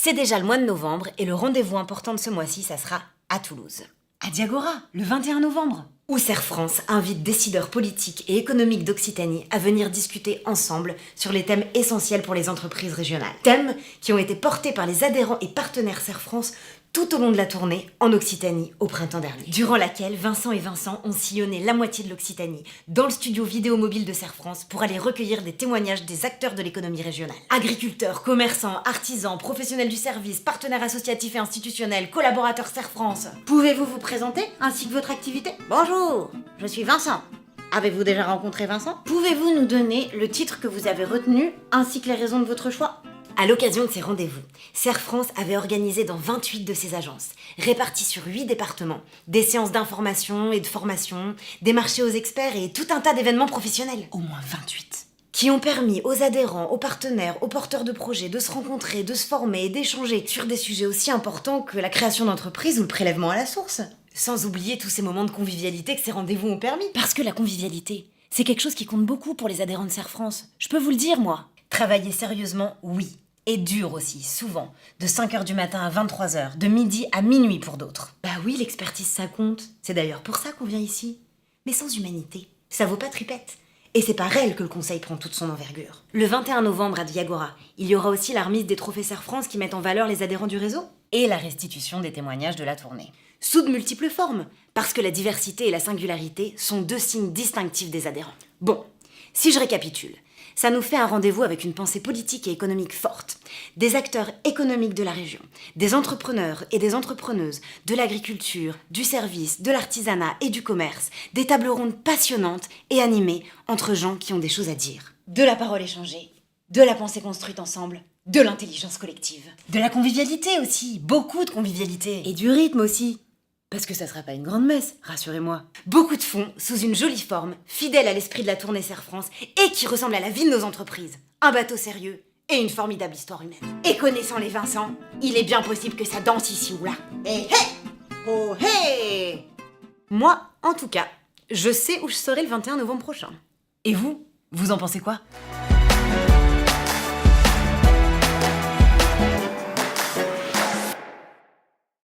C'est déjà le mois de novembre et le rendez-vous important de ce mois-ci, ça sera à Toulouse. À Diagora, le 21 novembre. Où Serre France invite décideurs politiques et économiques d'Occitanie à venir discuter ensemble sur les thèmes essentiels pour les entreprises régionales. Thèmes qui ont été portés par les adhérents et partenaires Serre France tout au long de la tournée en Occitanie au printemps dernier. Durant laquelle Vincent et Vincent ont sillonné la moitié de l'Occitanie dans le studio vidéo mobile de Serre France pour aller recueillir des témoignages des acteurs de l'économie régionale. Agriculteurs, commerçants, artisans, professionnels du service, partenaires associatifs et institutionnels, collaborateurs Serre France. Pouvez-vous vous présenter ainsi que votre activité ? Bonjour, je suis Vincent. Avez-vous déjà rencontré Vincent? Pouvez-vous nous donner le titre que vous avez retenu ainsi que les raisons de votre choix? À l'occasion de ces rendez-vous, Serre France avait organisé dans 28 de ses agences, réparties sur 8 départements, des séances d'information et de formation, des marchés aux experts et tout un tas d'événements professionnels. Au moins 28. Qui ont permis aux adhérents, aux partenaires, aux porteurs de projets de se rencontrer, de se former et d'échanger sur des sujets aussi importants que la création d'entreprises ou le prélèvement à la source. Sans oublier tous ces moments de convivialité que ces rendez-vous ont permis. Parce que la convivialité, c'est quelque chose qui compte beaucoup pour les adhérents de Serre France. Je peux vous le dire, moi. Travailler sérieusement, oui. Et dur aussi, souvent. De 5h du matin à 23h, de midi à minuit pour d'autres. Bah oui, l'expertise ça compte. C'est d'ailleurs pour ça qu'on vient ici. Mais sans humanité, ça vaut pas tripette. Et c'est par elle que le conseil prend toute son envergure. Le 21 novembre à Diagora, il y aura aussi la remise des trophées Serre France qui mettent en valeur les adhérents du réseau. Et la restitution des témoignages de la tournée. Sous de multiples formes, parce que la diversité et la singularité sont 2 signes distinctifs des adhérents. Bon, si je récapitule, ça nous fait un rendez-vous avec une pensée politique et économique forte, des acteurs économiques de la région, des entrepreneurs et des entrepreneuses, de l'agriculture, du service, de l'artisanat et du commerce, des tables rondes passionnantes et animées entre gens qui ont des choses à dire. De la parole échangée, de la pensée construite ensemble, de l'intelligence collective. De la convivialité aussi, beaucoup de convivialité. Et du rythme aussi. Parce que ça sera pas une grande messe, rassurez-moi. Beaucoup de fonds, sous une jolie forme, fidèle à l'esprit de la tournée Serre France et qui ressemble à la vie de nos entreprises. Un bateau sérieux et une formidable histoire humaine. Et connaissant les Vincent, il est bien possible que ça danse ici ou là. Hé hé! Oh hé! Moi, en tout cas, je sais où je serai le 21 novembre prochain. Et vous, vous en pensez quoi ?